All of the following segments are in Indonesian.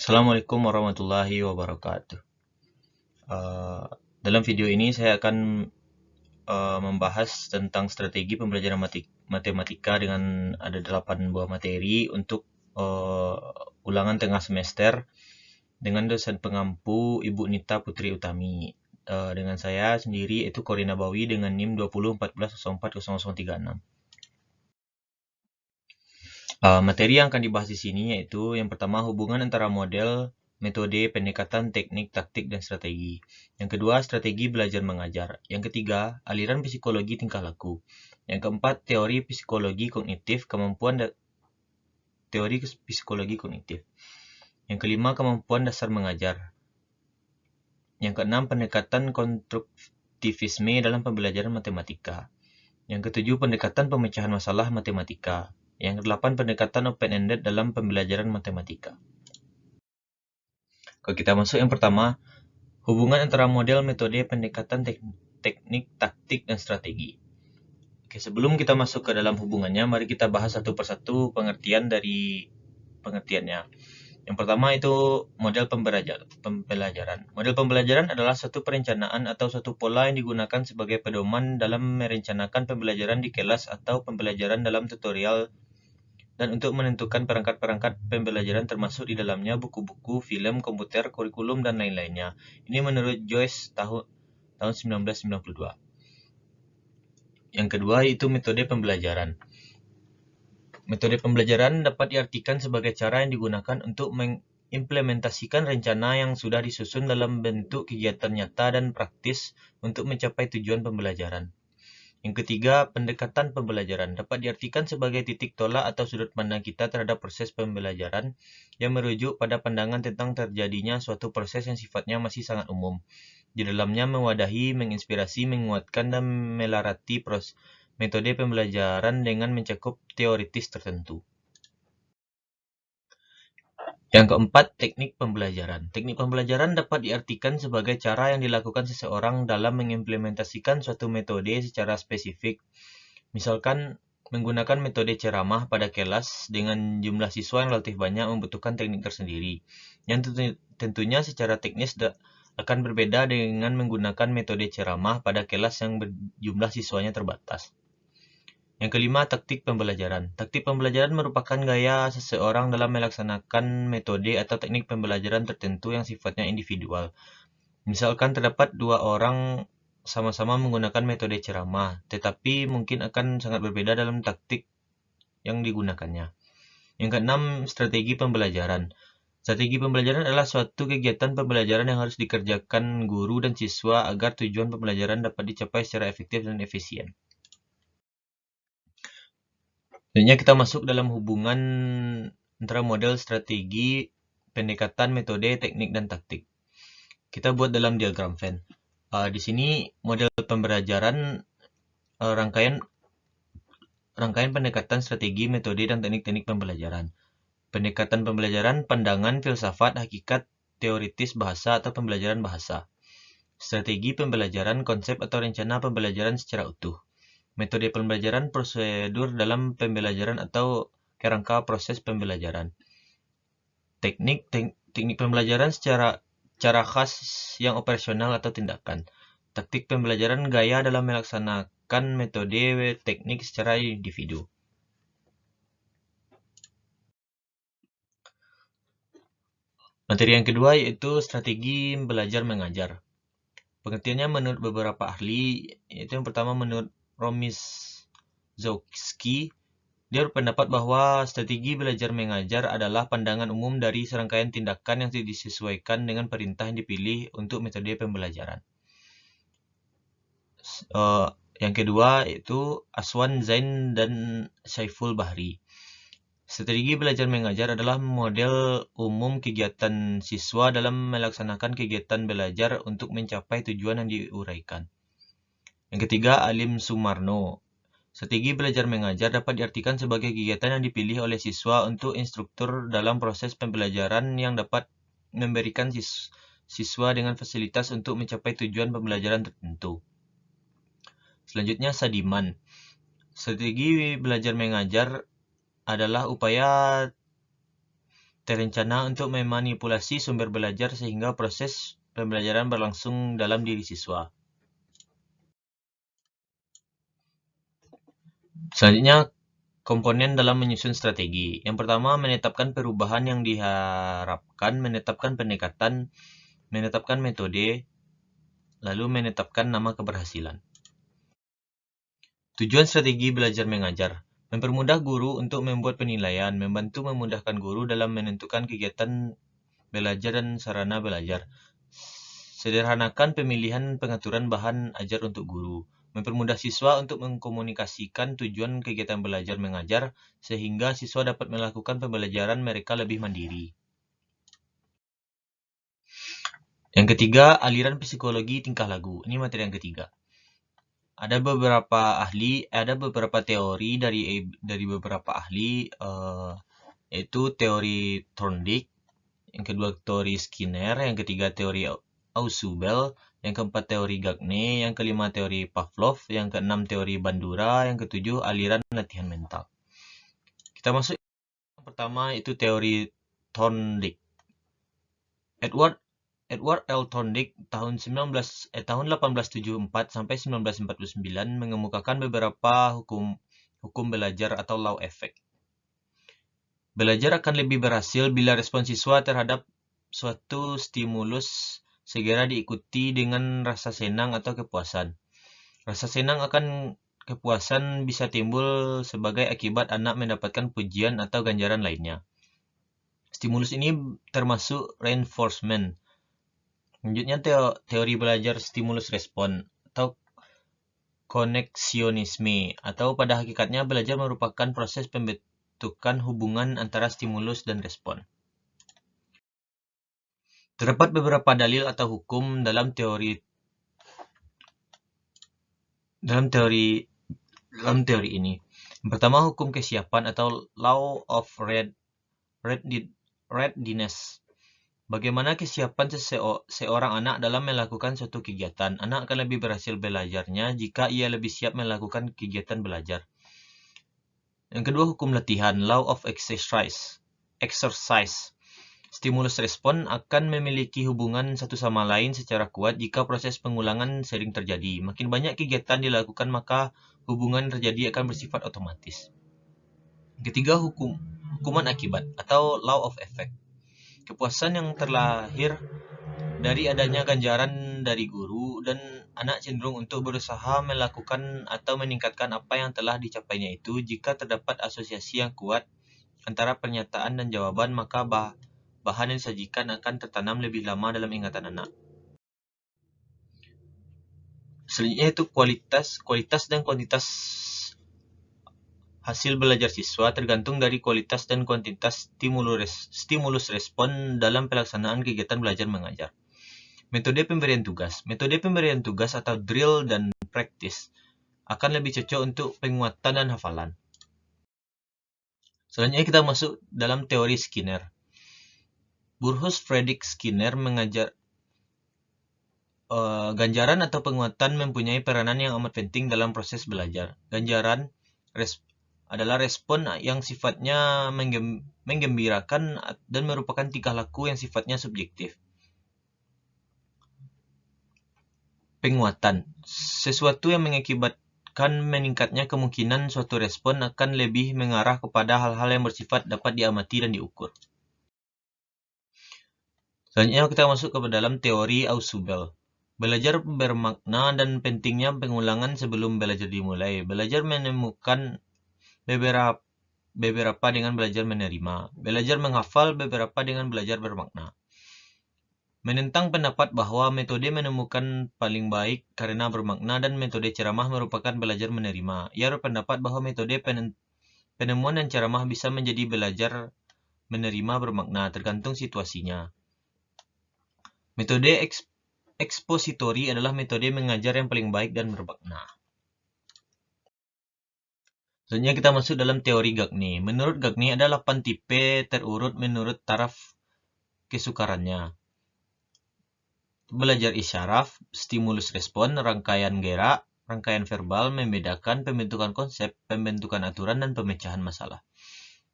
Assalamualaikum warahmatullahi wabarakatuh. Eh, dalam video ini saya akan membahas tentang strategi pembelajaran matematika dengan ada 8 buah materi untuk eh, ulangan tengah semester dengan dosen pengampu Ibu Nita Putri Utami. Dengan saya sendiri itu Korina Bawi dengan NIM 2014040036. Materi yang akan dibahas di sini yaitu yang pertama hubungan antara model, metode, pendekatan, teknik, taktik, dan strategi. Yang kedua, strategi belajar mengajar. Yang ketiga, aliran psikologi tingkah laku. Yang keempat, teori psikologi kognitif, teori psikologi kognitif. Yang kelima, kemampuan dasar mengajar. Yang keenam, pendekatan konstruktivisme dalam pembelajaran matematika. Yang ketujuh, pendekatan pemecahan masalah matematika. Yang kedelapan, pendekatan open-ended dalam pembelajaran matematika. Kalau kita masuk yang pertama, hubungan antara model, metode, pendekatan, teknik, taktik, dan strategi. Oke, sebelum kita masuk ke dalam hubungannya, mari kita bahas satu persatu pengertian dari pengertiannya. Yang pertama itu model pembelajaran. Model pembelajaran adalah suatu perencanaan atau suatu pola yang digunakan sebagai pedoman dalam merencanakan pembelajaran di kelas atau pembelajaran dalam tutorial dan untuk menentukan perangkat-perangkat pembelajaran termasuk di dalamnya buku-buku, film, komputer, kurikulum, dan lain-lainnya. Ini menurut Joyce tahun 1992. Yang kedua yaitu metode pembelajaran. Metode pembelajaran dapat diartikan sebagai cara yang digunakan untuk mengimplementasikan rencana yang sudah disusun dalam bentuk kegiatan nyata dan praktis untuk mencapai tujuan pembelajaran. Yang ketiga, pendekatan pembelajaran dapat diartikan sebagai titik tolak atau sudut pandang kita terhadap proses pembelajaran yang merujuk pada pandangan tentang terjadinya suatu proses yang sifatnya masih sangat umum. Di dalamnya mewadahi, menginspirasi, menguatkan, dan melarati metode pembelajaran dengan mencakup teoritis tertentu. Yang keempat, teknik pembelajaran. Teknik pembelajaran dapat diartikan sebagai cara yang dilakukan seseorang dalam mengimplementasikan suatu metode secara spesifik. Misalkan menggunakan metode ceramah pada kelas dengan jumlah siswa yang relatif banyak membutuhkan teknik tersendiri. Yang tentunya secara teknis akan berbeda dengan menggunakan metode ceramah pada kelas yang jumlah siswanya terbatas. Yang kelima, taktik pembelajaran. Taktik pembelajaran merupakan gaya seseorang dalam melaksanakan metode atau teknik pembelajaran tertentu yang sifatnya individual. Misalkan terdapat dua orang sama-sama menggunakan metode ceramah, tetapi mungkin akan sangat berbeda dalam taktik yang digunakannya. Yang keenam, strategi pembelajaran. Strategi pembelajaran adalah suatu kegiatan pembelajaran yang harus dikerjakan guru dan siswa agar tujuan pembelajaran dapat dicapai secara efektif dan efisien. Selanjutnya kita masuk dalam hubungan antara model, strategi, pendekatan, metode, teknik, dan taktik. Kita buat dalam diagram Venn. Di sini model pembelajaran rangkaian pendekatan, strategi, metode, dan teknik-teknik pembelajaran. Pendekatan pembelajaran, pandangan, filsafat, hakikat, teoritis bahasa atau pembelajaran bahasa. Strategi pembelajaran, konsep atau rencana pembelajaran secara utuh. Metode pembelajaran, prosedur dalam pembelajaran atau kerangka proses pembelajaran. Teknik pembelajaran secara cara khas yang operasional atau tindakan. Taktik pembelajaran gaya dalam melaksanakan metode teknik secara individu. Materi yang kedua yaitu strategi belajar mengajar. Pengertiannya menurut beberapa ahli, yaitu yang pertama menurut Romizowski, dia berpendapat bahwa strategi belajar mengajar adalah pandangan umum dari serangkaian tindakan yang disesuaikan dengan perintah yang dipilih untuk metode pembelajaran. Yang kedua itu Aswan Zain dan Saiful Bahri. Strategi belajar mengajar adalah model umum kegiatan siswa dalam melaksanakan kegiatan belajar untuk mencapai tujuan yang diuraikan. Yang ketiga, Alim Sumarno. Strategi belajar mengajar dapat diartikan sebagai kegiatan yang dipilih oleh siswa untuk instruktur dalam proses pembelajaran yang dapat memberikan siswa dengan fasilitas untuk mencapai tujuan pembelajaran tertentu. Selanjutnya, Sadiman. Strategi belajar mengajar adalah upaya terencana untuk memanipulasi sumber belajar sehingga proses pembelajaran berlangsung dalam diri siswa. Selanjutnya, komponen dalam menyusun strategi. Yang pertama, menetapkan perubahan yang diharapkan, menetapkan pendekatan, menetapkan metode, lalu menetapkan nama keberhasilan. Tujuan strategi belajar mengajar. Mempermudah guru untuk membuat penilaian, membantu memudahkan guru dalam menentukan kegiatan belajar dan sarana belajar. Sederhanakan pemilihan pengaturan bahan ajar untuk guru. Mempermudah siswa untuk mengkomunikasikan tujuan kegiatan belajar mengajar sehingga siswa dapat melakukan pembelajaran mereka lebih mandiri. Yang ketiga, aliran psikologi tingkah laku. Ini materi yang ketiga. Ada beberapa teori dari beberapa ahli, yaitu teori Thorndike, yang kedua teori Skinner, yang ketiga teori Ausubel, yang keempat teori Gagne, yang kelima teori Pavlov, yang keenam teori Bandura, yang ketujuh aliran latihan mental. Kita masuk yang pertama, itu teori Thorndike. Edward L. Thorndike tahun 1874 sampai 1949 mengemukakan beberapa hukum belajar atau law effect. Belajar akan lebih berhasil bila respon siswa terhadap suatu stimulus segera diikuti dengan rasa senang atau kepuasan. Rasa senang akan kepuasan bisa timbul sebagai akibat anak mendapatkan pujian atau ganjaran lainnya. Stimulus ini termasuk reinforcement. Selanjutnya teori belajar stimulus respon atau koneksionisme, atau pada hakikatnya belajar merupakan proses pembentukan hubungan antara stimulus dan respon. Terdapat beberapa dalil atau hukum dalam teori ini. Yang pertama, hukum kesiapan atau law of readiness. Bagaimana kesiapan seorang anak dalam melakukan suatu kegiatan? Anak akan lebih berhasil belajarnya jika ia lebih siap melakukan kegiatan belajar. Yang kedua, hukum latihan, law of exercise. Stimulus respon akan memiliki hubungan satu sama lain secara kuat jika proses pengulangan sering terjadi. Makin banyak kegiatan dilakukan, maka hubungan terjadi akan bersifat otomatis. Ketiga, hukuman akibat atau law of effect. Kepuasan yang terlahir dari adanya ganjaran dari guru, dan anak cenderung untuk berusaha melakukan atau meningkatkan apa yang telah dicapainya itu. Jika terdapat asosiasi yang kuat antara pernyataan dan jawaban, maka bahan yang disajikan akan tertanam lebih lama dalam ingatan anak. Selanjutnya itu kualitas dan kuantitas hasil belajar siswa tergantung dari kualitas dan kuantitas stimulus respon dalam pelaksanaan kegiatan belajar mengajar. Metode pemberian tugas. Metode pemberian tugas atau drill dan practice akan lebih cocok untuk penguatan dan hafalan. Selanjutnya kita masuk dalam teori Skinner. Burrhus Frederick Skinner mengajar ganjaran atau penguatan mempunyai peranan yang amat penting dalam proses belajar. Ganjaran adalah respon yang sifatnya menggembirakan dan merupakan tingkah laku yang sifatnya subjektif. Penguatan, sesuatu yang mengakibatkan meningkatnya kemungkinan suatu respon akan lebih mengarah kepada hal-hal yang bersifat dapat diamati dan diukur. Selanjutnya kita masuk ke dalam teori Ausubel. Belajar bermakna dan pentingnya pengulangan sebelum belajar dimulai. Belajar menemukan beberapa dengan belajar menerima. Belajar menghafal beberapa dengan belajar bermakna. Menentang pendapat bahwa metode menemukan paling baik karena bermakna dan metode ceramah merupakan belajar menerima. Ia berpendapat bahwa metode penemuan dan ceramah bisa menjadi belajar menerima bermakna, tergantung situasinya. Metode ekspositori adalah metode mengajar yang paling baik dan bermakna. Selanjutnya kita masuk dalam teori Gagne. Menurut Gagne ada 8 tipe terurut menurut taraf kesukarannya. Belajar isyarat, stimulus respon, rangkaian gerak, rangkaian verbal, membedakan, pembentukan konsep, pembentukan aturan, dan pemecahan masalah.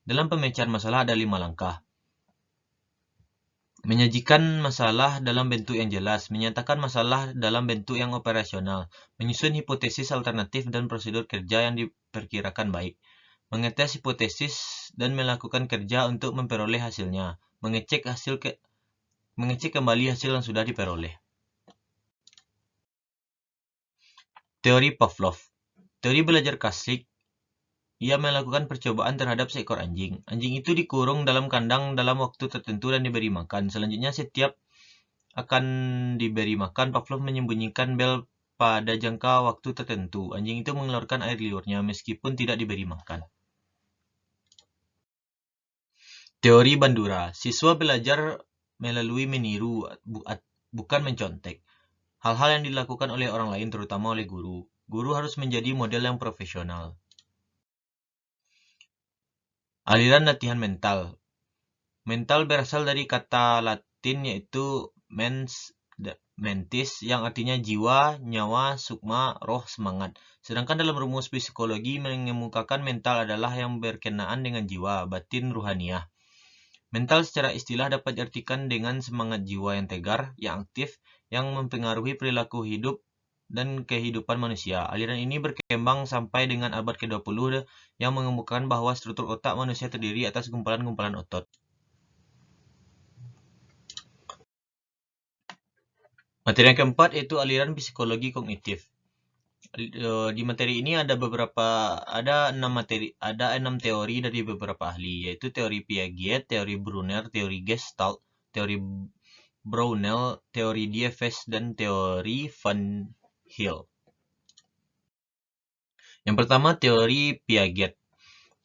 Dalam pemecahan masalah ada 5 langkah. menyajikan masalah dalam bentuk yang jelas, menyatakan masalah dalam bentuk yang operasional, menyusun hipotesis alternatif dan prosedur kerja yang diperkirakan baik, mengetes hipotesis dan melakukan kerja untuk memperoleh hasilnya, mengecek kembali hasil yang sudah diperoleh. Teori Pavlov. Teori belajar klasik. Ia melakukan percobaan terhadap seekor anjing. Anjing itu dikurung dalam kandang dalam waktu tertentu dan diberi makan. Selanjutnya setiap akan diberi makan, Pavlov menyembunyikan bel pada jangka waktu tertentu. Anjing itu mengeluarkan air liurnya meskipun tidak diberi makan. Teori Bandura. Siswa belajar melalui meniru, bukan mencontek. Hal-hal yang dilakukan oleh orang lain, terutama oleh guru. Guru harus menjadi model yang profesional. Aliran latihan mental. Mental berasal dari kata Latin yaitu mentis yang artinya jiwa, nyawa, sukma, roh, semangat. Sedangkan dalam rumus psikologi mengemukakan mental adalah yang berkenaan dengan jiwa, batin, ruhaniah. Mental secara istilah dapat diartikan dengan semangat jiwa yang tegar, yang aktif, yang mempengaruhi perilaku hidup dan kehidupan manusia. Aliran ini berkembang sampai dengan abad ke-20 yang mengemukakan bahwa struktur otak manusia terdiri atas gumpalan-gumpalan otot. Materi yang keempat yaitu aliran psikologi kognitif. Di materi ini ada 6 teori dari beberapa ahli, yaitu teori Piaget, teori Brunner, teori Gestalt, teori Brownell, teori Dieves, dan teori Van Hill. Yang pertama, teori Piaget.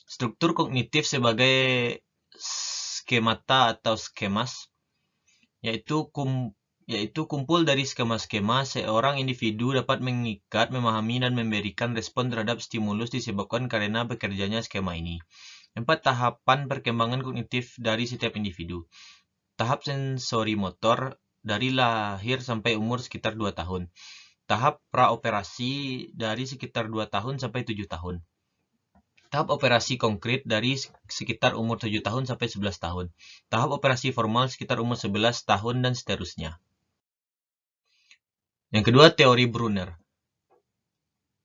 Struktur kognitif sebagai skemata atau skemas, yaitu kumpul dari skema-skema. Seorang individu dapat mengikat, memahami, dan memberikan respon terhadap stimulus disebabkan karena bekerjanya skema ini. 4 tahapan perkembangan kognitif dari setiap individu. Tahap sensori motor dari lahir sampai umur sekitar 2 tahun. Tahap praoperasi dari sekitar 2 tahun sampai 7 tahun. Tahap operasi konkret dari sekitar umur 7 tahun sampai 11 tahun. Tahap operasi formal sekitar umur 11 tahun dan seterusnya. Yang kedua, teori Brunner.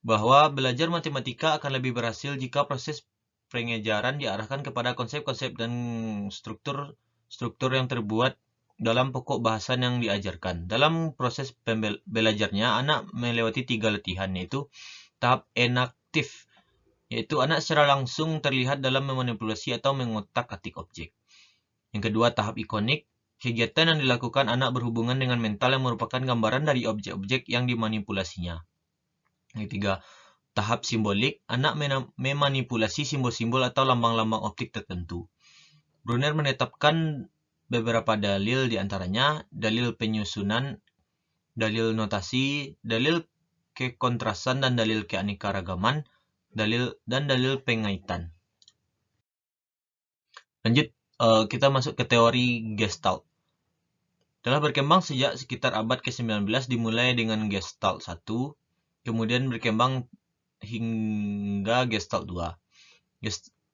Bahwa belajar matematika akan lebih berhasil jika proses pengejaran diarahkan kepada konsep-konsep dan struktur yang terbuat dalam pokok bahasan yang diajarkan. Dalam proses belajarnya, anak melewati 3 latihan, yaitu tahap enaktif, yaitu anak secara langsung terlihat dalam memanipulasi atau mengotak-atik objek. Yang kedua, tahap ikonik. Kegiatan yang dilakukan anak berhubungan dengan mental yang merupakan gambaran dari objek-objek yang dimanipulasinya. Yang ketiga, tahap simbolik. Anak memanipulasi simbol-simbol atau lambang-lambang optik tertentu. Brunner menetapkan beberapa dalil, diantaranya dalil penyusunan, dalil notasi, dalil kekontrasan dan dalil keanekaragaman, dalil pengaitan. Lanjut, kita masuk ke teori Gestalt. Telah berkembang sejak sekitar abad ke-19, dimulai dengan Gestalt 1, kemudian berkembang hingga Gestalt 2.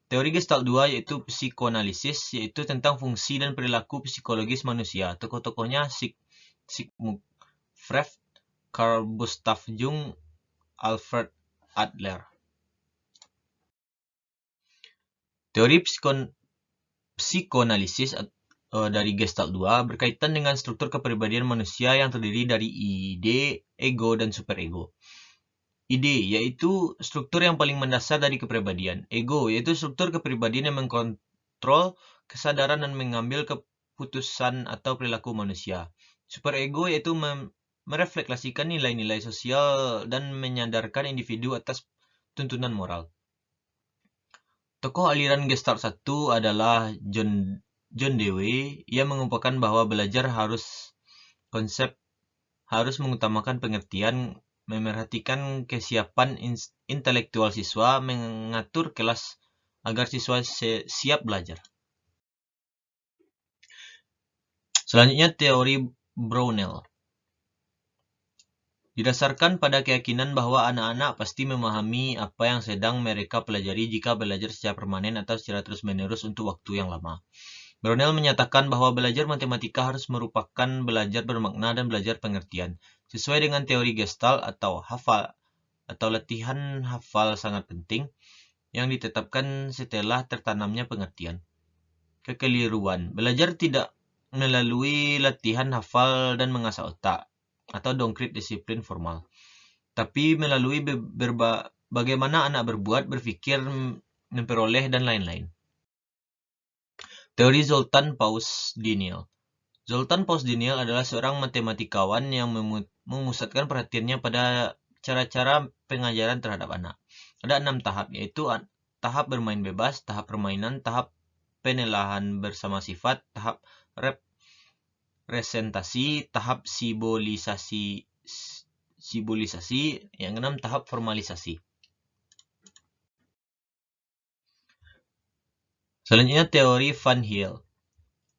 Teori Gestalt 2 yaitu psikoanalisis, yaitu tentang fungsi dan perilaku psikologis manusia. Tokoh-tokohnya Sigmund Freud, Carl Gustav Jung, Alfred Adler. Teori psikoanalisis dari Gestalt 2 berkaitan dengan struktur kepribadian manusia yang terdiri dari ide, ego, dan superego. Ide yaitu struktur yang paling mendasar dari kepribadian. Ego yaitu struktur kepribadian yang mengkontrol kesadaran dan mengambil keputusan atau perilaku manusia. Superego yaitu merefleksikan nilai-nilai sosial dan menyadarkan individu atas tuntunan moral. Tokoh aliran Gestalt 1 adalah John Dewey. Ia mengemukakan bahwa belajar harus mengutamakan pengertian, memerhatikan kesiapan intelektual siswa, mengatur kelas agar siswa siap belajar. Selanjutnya, teori Brownell. Didasarkan pada keyakinan bahwa anak-anak pasti memahami apa yang sedang mereka pelajari jika belajar secara permanen atau secara terus-menerus untuk waktu yang lama. Brownell menyatakan bahwa belajar matematika harus merupakan belajar bermakna dan belajar pengertian. Sesuai dengan teori Gestalt atau latihan hafal sangat penting yang ditetapkan setelah tertanamnya pengertian. Kekeliruan. Belajar tidak melalui latihan hafal dan mengasah otak atau dongkrit disiplin formal, tapi melalui bagaimana anak berbuat, berpikir, memperoleh, dan lain-lain. Teori Zoltan Paus-Diniel. Zoltan Paus-Diniel adalah seorang matematikawan yang memusatkan perhatiannya pada cara-cara pengajaran terhadap anak. Ada 6 tahap, yaitu tahap bermain bebas, tahap permainan, tahap penelahan bersama sifat, tahap representasi, tahap simbolisasi, yang 6 tahap formalisasi. Selanjutnya teori Van Heel.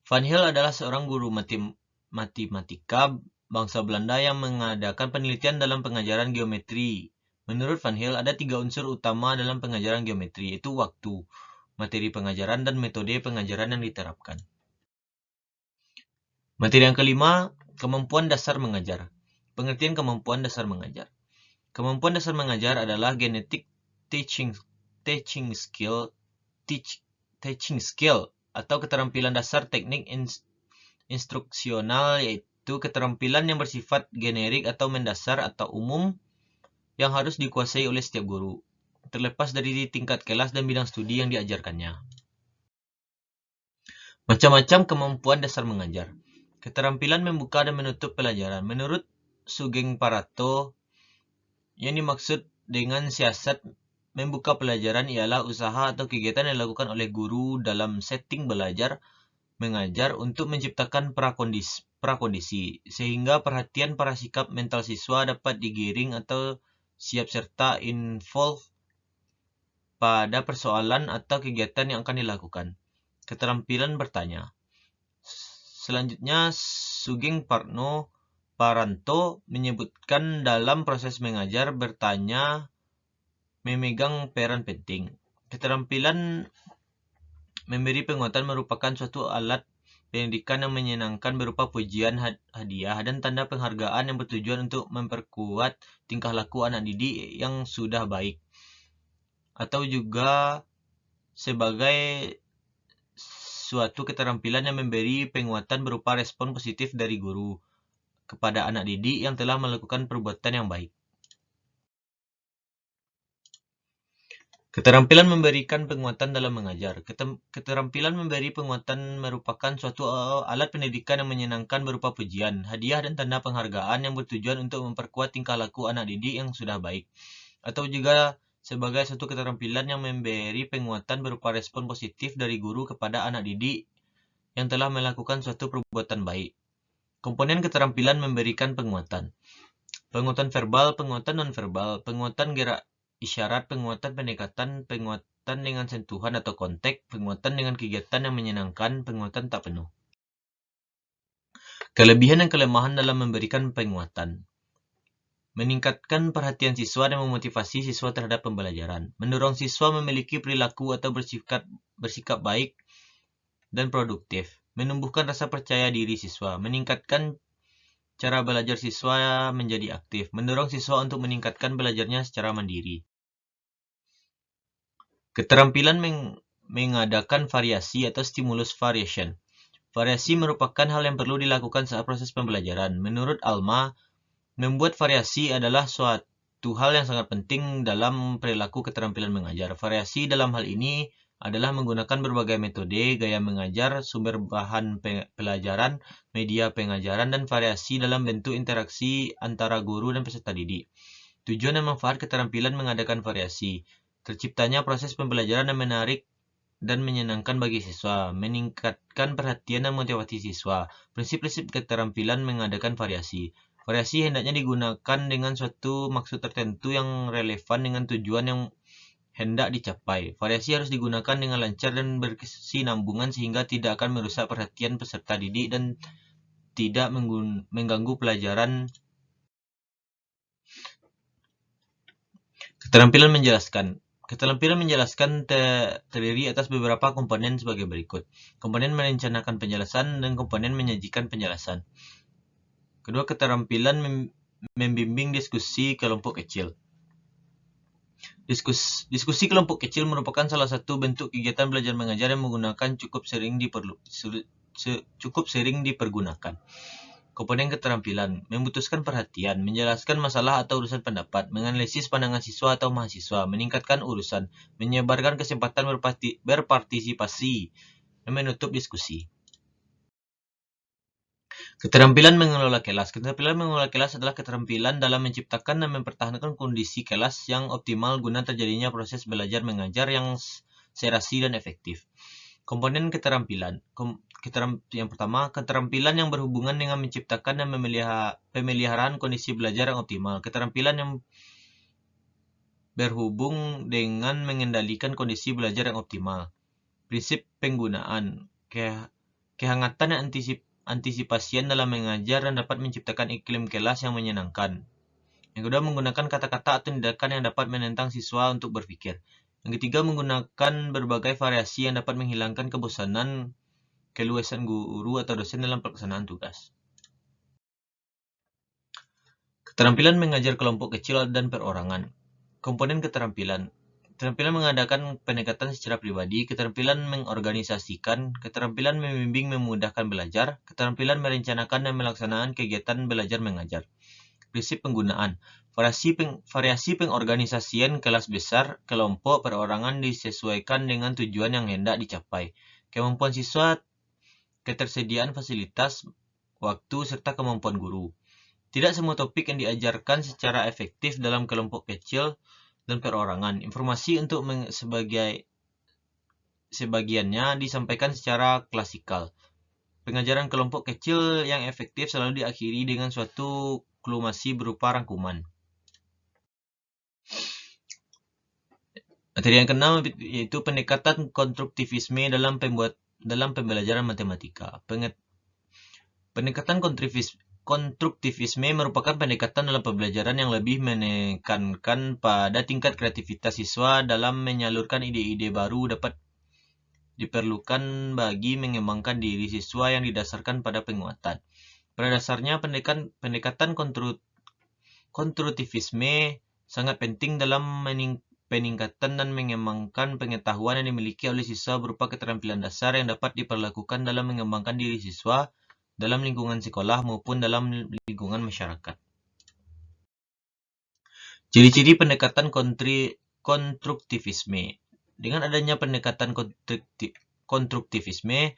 Van Heel adalah seorang guru matematika bangsa Belanda yang mengadakan penelitian dalam pengajaran geometri. Menurut Van Heel, ada 3 unsur utama dalam pengajaran geometri, yaitu waktu, materi pengajaran, dan metode pengajaran yang diterapkan. Materi yang kelima, kemampuan dasar mengajar. Pengertian kemampuan dasar mengajar. Kemampuan dasar mengajar adalah genetic teaching skill atau keterampilan dasar teknik instruksional, yaitu keterampilan yang bersifat generik atau mendasar atau umum yang harus dikuasai oleh setiap guru, terlepas dari tingkat kelas dan bidang studi yang diajarkannya. Macam-macam kemampuan dasar mengajar. Keterampilan membuka dan menutup pelajaran. Menurut Sugeng Parato, yang dimaksud dengan siasat membuka pelajaran ialah usaha atau kegiatan yang dilakukan oleh guru dalam setting belajar mengajar untuk menciptakan prakondisi sehingga perhatian para sikap mental siswa dapat digiring atau siap serta involve pada persoalan atau kegiatan yang akan dilakukan. Keterampilan bertanya. Selanjutnya, Sugeng Paranto menyebutkan dalam proses mengajar bertanya memegang peran penting. Keterampilan memberi penguatan merupakan suatu alat pendidikan yang menyenangkan berupa pujian, hadiah, dan tanda penghargaan yang bertujuan untuk memperkuat tingkah laku anak didik yang sudah baik. Atau juga sebagai suatu keterampilan yang memberi penguatan berupa respon positif dari guru kepada anak didik yang telah melakukan perbuatan yang baik. Keterampilan memberikan penguatan dalam mengajar. Keterampilan memberi penguatan merupakan suatu alat pendidikan yang menyenangkan berupa pujian, hadiah, dan tanda penghargaan yang bertujuan untuk memperkuat tingkah laku anak didik yang sudah baik. Atau juga sebagai suatu keterampilan yang memberi penguatan berupa respon positif dari guru kepada anak didik yang telah melakukan suatu perbuatan baik. Komponen keterampilan memberikan penguatan. Penguatan verbal, penguatan nonverbal, penguatan gerak isyarat, penguatan pendekatan, penguatan dengan sentuhan atau kontak, penguatan dengan kegiatan yang menyenangkan, penguatan tak penuh. Kelebihan dan kelemahan dalam memberikan penguatan. Meningkatkan perhatian siswa dan memotivasi siswa terhadap pembelajaran. Mendorong siswa memiliki perilaku atau bersikap baik dan produktif. Menumbuhkan rasa percaya diri siswa. Meningkatkan cara belajar siswa menjadi aktif. Mendorong siswa untuk meningkatkan belajarnya secara mandiri. Keterampilan mengadakan variasi atau stimulus variation. Variasi merupakan hal yang perlu dilakukan saat proses pembelajaran. Menurut Alma, membuat variasi adalah suatu hal yang sangat penting dalam perilaku keterampilan mengajar. Variasi dalam hal ini adalah menggunakan berbagai metode, gaya mengajar, sumber bahan pelajaran, media pengajaran, dan variasi dalam bentuk interaksi antara guru dan peserta didik. Tujuan dan manfaat keterampilan mengadakan variasi. Terciptanya proses pembelajaran yang menarik dan menyenangkan bagi siswa, meningkatkan perhatian dan motivasi siswa. Prinsip-prinsip keterampilan mengadakan variasi. Variasi hendaknya digunakan dengan suatu maksud tertentu yang relevan dengan tujuan yang hendak dicapai. Variasi harus digunakan dengan lancar dan berkesinambungan sehingga tidak akan merusak perhatian peserta didik dan tidak mengganggu pelajaran. Keterampilan menjelaskan. Keterampilan menjelaskan terdiri atas beberapa komponen sebagai berikut. Komponen merencanakan penjelasan dan komponen menyajikan penjelasan. Kedua, keterampilan membimbing diskusi kelompok kecil. Diskusi kelompok kecil merupakan salah satu bentuk kegiatan belajar mengajar yang menggunakan cukup sering dipergunakan. Komponen keterampilan memutuskan perhatian, menjelaskan masalah atau urusan pendapat, menganalisis pandangan siswa atau mahasiswa, meningkatkan urusan, menyebarkan kesempatan berpartisipasi, dan menutup diskusi. Keterampilan mengelola kelas. Keterampilan mengelola kelas adalah keterampilan dalam menciptakan dan mempertahankan kondisi kelas yang optimal guna terjadinya proses belajar mengajar yang serasi dan efektif. Komponen keterampilan. Yang pertama, keterampilan yang berhubungan dengan menciptakan dan pemeliharaan kondisi belajar yang optimal. Keterampilan yang berhubung dengan mengendalikan kondisi belajar yang optimal. Prinsip penggunaan. Kehangatan dan antisipasian dalam mengajar dan dapat menciptakan iklim kelas yang menyenangkan. Yang kedua, menggunakan kata-kata atau tindakan yang dapat menentang siswa untuk berpikir. Yang ketiga, menggunakan berbagai variasi yang dapat menghilangkan kebosanan, keluasan guru atau dosen dalam pelaksanaan tugas. Keterampilan mengajar kelompok kecil dan perorangan. Komponen keterampilan. Keterampilan mengadakan pendekatan secara pribadi, keterampilan mengorganisasikan, keterampilan membimbing memudahkan belajar, keterampilan merencanakan dan melaksanakan kegiatan belajar mengajar. Prinsip penggunaan. Variasi pengorganisasian kelas besar, kelompok, perorangan disesuaikan dengan tujuan yang hendak dicapai. Kemampuan siswa, ketersediaan fasilitas, waktu, serta kemampuan guru. Tidak semua topik yang diajarkan secara efektif dalam kelompok kecil dan perorangan. Informasi untuk sebagiannya disampaikan secara klasikal. Pengajaran kelompok kecil yang efektif selalu diakhiri dengan suatu klumasi berupa rangkuman. Materi yang keenam yaitu pendekatan konstruktivisme dalam pembelajaran matematika. Pendekatan konstruktivisme merupakan pendekatan dalam pembelajaran yang lebih menekankan pada tingkat kreativitas siswa dalam menyalurkan ide-ide baru dapat diperlukan bagi mengembangkan diri siswa yang didasarkan pada penguatan. Pada dasarnya, pendekatan konstruktivisme sangat penting dalam peningkatan dan mengembangkan pengetahuan yang dimiliki oleh siswa berupa keterampilan dasar yang dapat diperlakukan dalam mengembangkan diri siswa dalam lingkungan sekolah maupun dalam lingkungan masyarakat. Ciri-ciri pendekatan konstruktivisme. Dengan adanya pendekatan konstruktivisme,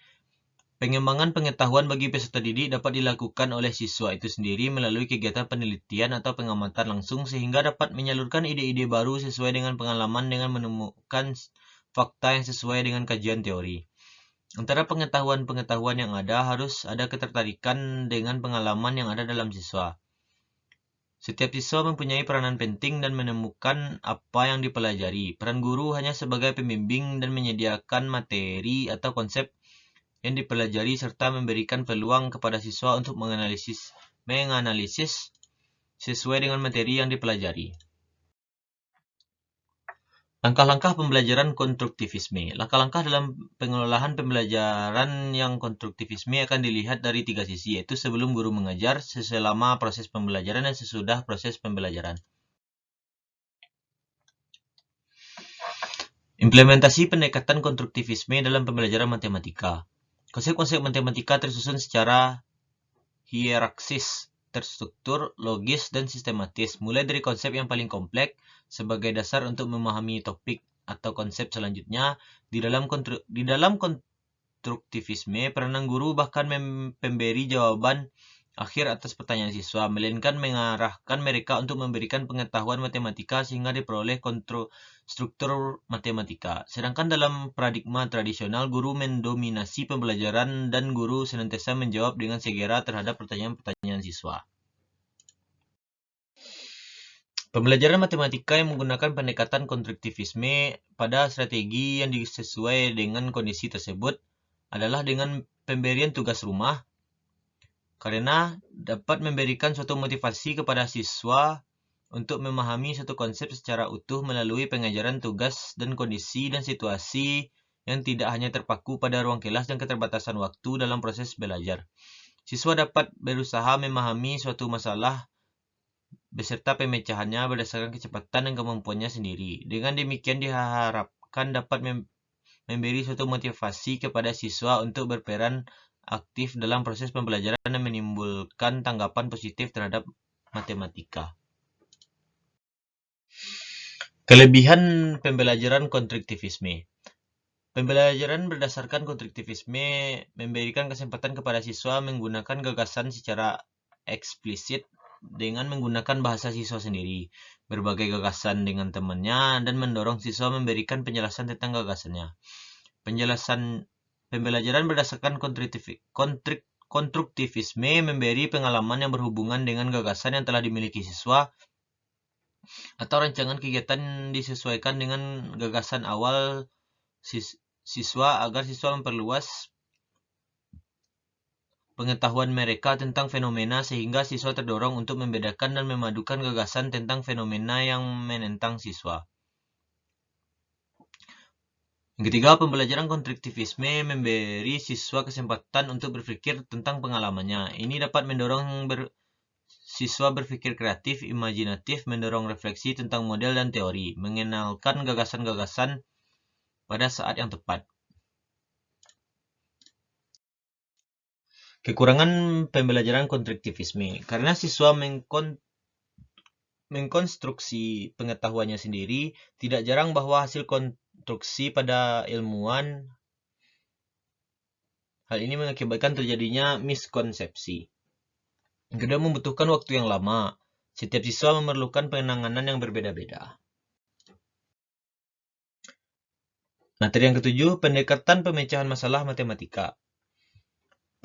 pengembangan pengetahuan bagi peserta didik dapat dilakukan oleh siswa itu sendiri melalui kegiatan penelitian atau pengamatan langsung sehingga dapat menyalurkan ide-ide baru sesuai dengan pengalaman dengan menemukan fakta yang sesuai dengan kajian teori. Antara pengetahuan-pengetahuan yang ada harus ada ketertarikan dengan pengalaman yang ada dalam siswa. Setiap siswa mempunyai peranan penting dan menemukan apa yang dipelajari. Peran guru hanya sebagai pembimbing dan menyediakan materi atau konsep yang dipelajari serta memberikan peluang kepada siswa untuk menganalisis sesuai dengan materi yang dipelajari. Langkah-langkah pembelajaran konstruktivisme. Langkah-langkah dalam pengelolaan pembelajaran yang konstruktivisme akan dilihat dari 3 sisi, yaitu sebelum guru mengajar, selama proses pembelajaran, dan sesudah proses pembelajaran. Implementasi pendekatan konstruktivisme dalam pembelajaran matematika. Konsep-konsep matematika tersusun secara hierarkis, terstruktur, logis, dan sistematis, mulai dari konsep yang paling kompleks sebagai dasar untuk memahami topik atau konsep selanjutnya. Di dalam konstruktivisme, peranan guru bahkan memberi jawaban akhir atas pertanyaan siswa, melainkan mengarahkan mereka untuk memberikan pengetahuan matematika sehingga diperoleh struktur matematika. Sedangkan dalam paradigma tradisional, guru mendominasi pembelajaran dan guru senantiasa menjawab dengan segera terhadap pertanyaan-pertanyaan siswa. Pembelajaran matematika yang menggunakan pendekatan konstruktivisme pada strategi yang sesuai dengan kondisi tersebut adalah dengan pemberian tugas rumah, karena dapat memberikan suatu motivasi kepada siswa untuk memahami satu konsep secara utuh melalui pengajaran tugas dan kondisi dan situasi yang tidak hanya terpaku pada ruang kelas dan keterbatasan waktu dalam proses belajar. Siswa dapat berusaha memahami suatu masalah beserta pemecahannya berdasarkan kecepatan dan kemampuannya sendiri. Dengan demikian diharapkan dapat memberi suatu motivasi kepada siswa untuk berperan aktif dalam proses pembelajaran dan menimbulkan tanggapan positif terhadap matematika. Kelebihan pembelajaran konstruktivisme. Pembelajaran berdasarkan konstruktivisme memberikan kesempatan kepada siswa menggunakan gagasan secara eksplisit dengan menggunakan bahasa siswa sendiri, berbagai gagasan dengan temannya, dan mendorong siswa memberikan penjelasan tentang gagasannya. Pembelajaran berdasarkan konstruktivisme memberi pengalaman yang berhubungan dengan gagasan yang telah dimiliki siswa atau rancangan kegiatan disesuaikan dengan gagasan awal siswa agar siswa memperluas pengetahuan mereka tentang fenomena sehingga siswa terdorong untuk membedakan dan memadukan gagasan tentang fenomena yang menentang siswa. Yang ketiga, pembelajaran konstruktivisme memberi siswa kesempatan untuk berpikir tentang pengalamannya. Ini dapat mendorong siswa berpikir kreatif, imajinatif, mendorong refleksi tentang model dan teori, mengenalkan gagasan-gagasan pada saat yang tepat. Kekurangan pembelajaran konstruktivisme. Karena siswa mengkonstruksi pengetahuannya sendiri, tidak jarang bahwa hasil konstruksi pada ilmuwan hal ini mengakibatkan terjadinya miskonsepsi. Yang kedua, membutuhkan waktu yang lama. Setiap siswa memerlukan penanganan yang berbeda-beda. Materi yang ketujuh, pendekatan pemecahan masalah matematika.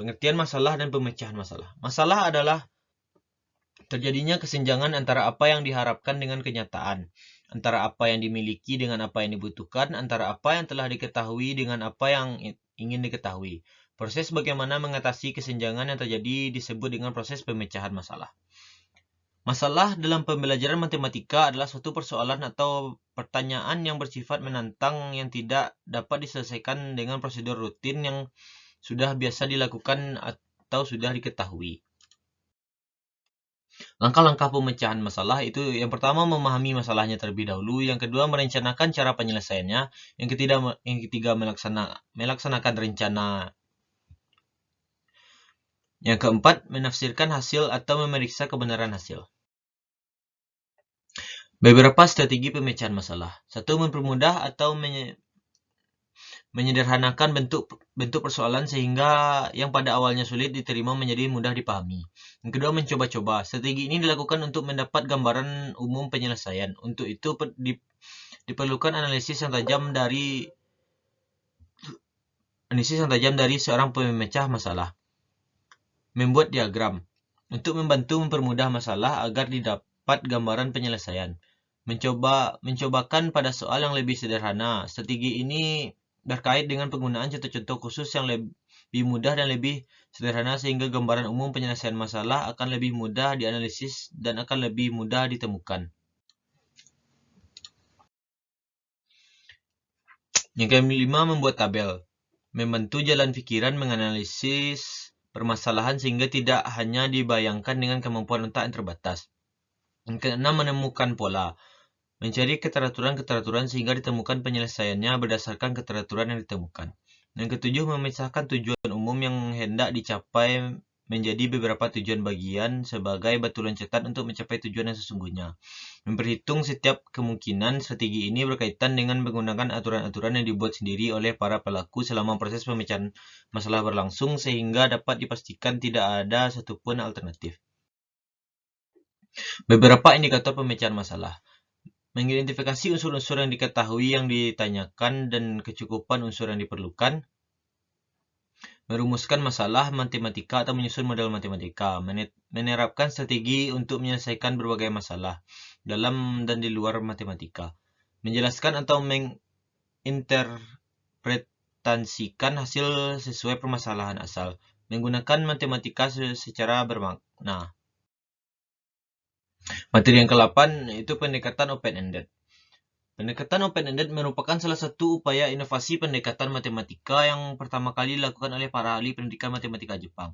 Pengertian masalah dan pemecahan masalah. Masalah adalah terjadinya kesenjangan antara apa yang diharapkan dengan kenyataan, antara apa yang dimiliki dengan apa yang dibutuhkan, antara apa yang telah diketahui dengan apa yang ingin diketahui. Proses bagaimana mengatasi kesenjangan yang terjadi disebut dengan proses pemecahan masalah. Masalah dalam pembelajaran matematika adalah suatu persoalan atau pertanyaan yang bersifat menantang yang tidak dapat diselesaikan dengan prosedur rutin yang sudah biasa dilakukan atau sudah diketahui. Langkah-langkah pemecahan masalah itu yang pertama memahami masalahnya terlebih dahulu, yang kedua merencanakan cara penyelesaiannya, yang ketiga melaksanakan rencana. Yang keempat, menafsirkan hasil atau memeriksa kebenaran hasil. Beberapa strategi pemecahan masalah. 1. Mempermudah atau menyederhanakan bentuk persoalan sehingga yang pada awalnya sulit diterima menjadi mudah dipahami. Yang kedua, mencoba-coba. Strategi ini dilakukan untuk mendapat gambaran umum penyelesaian. Untuk itu diperlukan analisis yang tajam dari seorang pemecah masalah. Membuat diagram untuk membantu mempermudah masalah agar didapat gambaran penyelesaian. Mencobakan pada soal yang lebih sederhana. Strategi ini berkait dengan penggunaan contoh-contoh khusus yang lebih mudah dan lebih sederhana sehingga gambaran umum penyelesaian masalah akan lebih mudah dianalisis dan akan lebih mudah ditemukan. Yang kelima, membuat tabel. Membantu jalan pikiran menganalisis permasalahan sehingga tidak hanya dibayangkan dengan kemampuan otak yang terbatas. Yang keenam, menemukan pola. Mencari keteraturan-keteraturan sehingga ditemukan penyelesaiannya berdasarkan keteraturan yang ditemukan. Yang ketujuh, memisahkan tujuan umum yang hendak dicapai menjadi beberapa tujuan bagian sebagai batu loncatan untuk mencapai tujuan yang sesungguhnya. Memperhitung setiap kemungkinan. Strategi ini berkaitan dengan menggunakan aturan-aturan yang dibuat sendiri oleh para pelaku selama proses pemecahan masalah berlangsung sehingga dapat dipastikan tidak ada satupun alternatif. Beberapa indikator pemecahan masalah. Mengidentifikasi unsur-unsur yang diketahui yang ditanyakan dan kecukupan unsur yang diperlukan. Merumuskan masalah matematika atau menyusun model matematika. Menerapkan strategi untuk menyelesaikan berbagai masalah dalam dan di luar matematika. Menjelaskan atau menginterpretasikan hasil sesuai permasalahan asal. Menggunakan matematika secara bermakna. Materi yang ke-8 itu pendekatan open-ended. Pendekatan open-ended merupakan salah satu upaya inovasi pendekatan matematika yang pertama kali dilakukan oleh para ahli pendidikan matematika Jepang.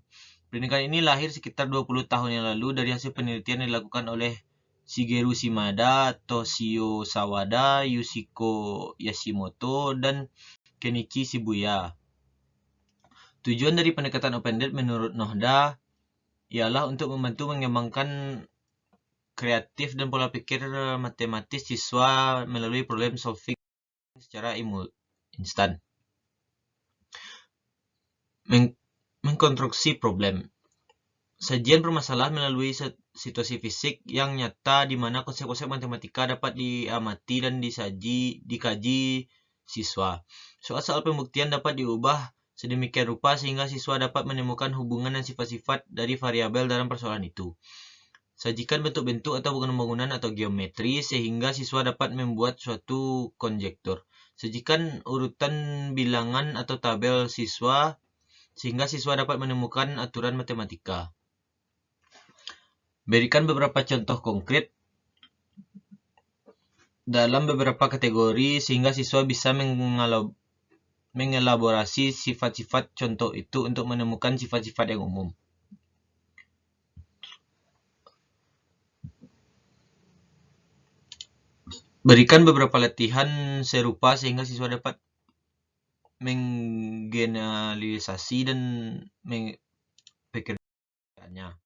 Pendekatan ini lahir sekitar 20 tahun yang lalu dari hasil penelitian yang dilakukan oleh Shigeru Shimada, Toshio Sawada, Yoshiko Yashimoto, dan Kenichi Shibuya. Tujuan dari pendekatan open-ended menurut Nohda ialah untuk membantu mengembangkan kreatif dan pola pikir matematis siswa melalui problem solving secara instan. Mengkonstruksi problem. Sajian permasalahan melalui situasi fisik yang nyata di mana konsep-konsep matematika dapat diamati dan dikaji siswa. Soal-soal pembuktian dapat diubah sedemikian rupa sehingga siswa dapat menemukan hubungan dan sifat-sifat dari variabel dalam persoalan itu. Sajikan bentuk-bentuk atau bangunan atau geometri sehingga siswa dapat membuat suatu konjektur. Sajikan urutan bilangan atau tabel siswa sehingga siswa dapat menemukan aturan matematika. Berikan beberapa contoh konkret dalam beberapa kategori sehingga siswa bisa mengelaborasi sifat-sifat contoh itu untuk menemukan sifat-sifat yang umum. Berikan beberapa latihan serupa sehingga siswa dapat menggeneralisasi dan pikirnya.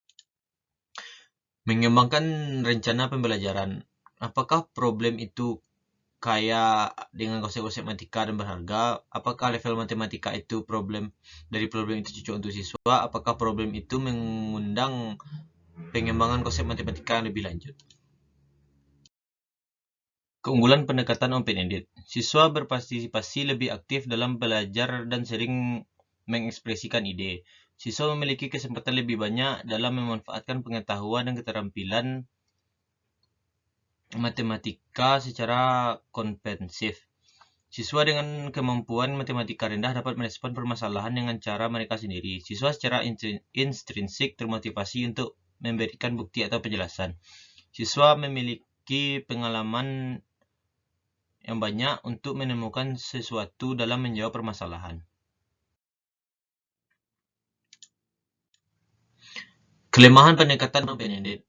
Mengembangkan rencana pembelajaran. Apakah problem itu kaya dengan konsep-konsep matematika dan berharga? Apakah level matematika itu dari problem itu cocok untuk siswa? Apakah problem itu mengundang pengembangan konsep matematika yang lebih lanjut? Keunggulan pendekatan open-ended. Siswa berpartisipasi lebih aktif dalam belajar dan sering mengekspresikan ide. Siswa memiliki kesempatan lebih banyak dalam memanfaatkan pengetahuan dan keterampilan matematika secara komprehensif. Siswa dengan kemampuan matematika rendah dapat merespon permasalahan dengan cara mereka sendiri. Siswa secara intrinsik termotivasi untuk memberikan bukti atau penjelasan. Siswa memiliki pengalaman yang banyak untuk menemukan sesuatu dalam menjawab permasalahan. Kelemahan pendekatan open-ended.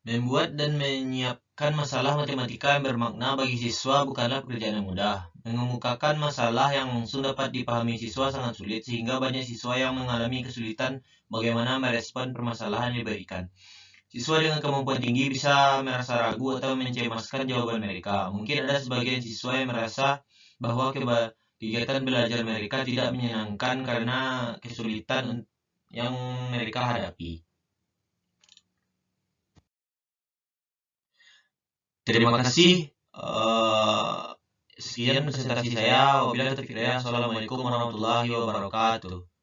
Membuat dan menyiapkan masalah matematika yang bermakna bagi siswa bukanlah pekerjaan yang mudah. Mengemukakan masalah yang langsung dapat dipahami siswa sangat sulit sehingga banyak siswa yang mengalami kesulitan bagaimana merespon permasalahan yang diberikan. Siswa dengan kemampuan tinggi bisa merasa ragu atau mencemaskan jawaban mereka. Mungkin ada sebagian siswa yang merasa bahwa kegiatan belajar mereka tidak menyenangkan karena kesulitan yang mereka hadapi. Terima kasih. Sekian presentasi saya. Wabillahi taufiq hidayah. Assalamualaikum warahmatullahi wabarakatuh.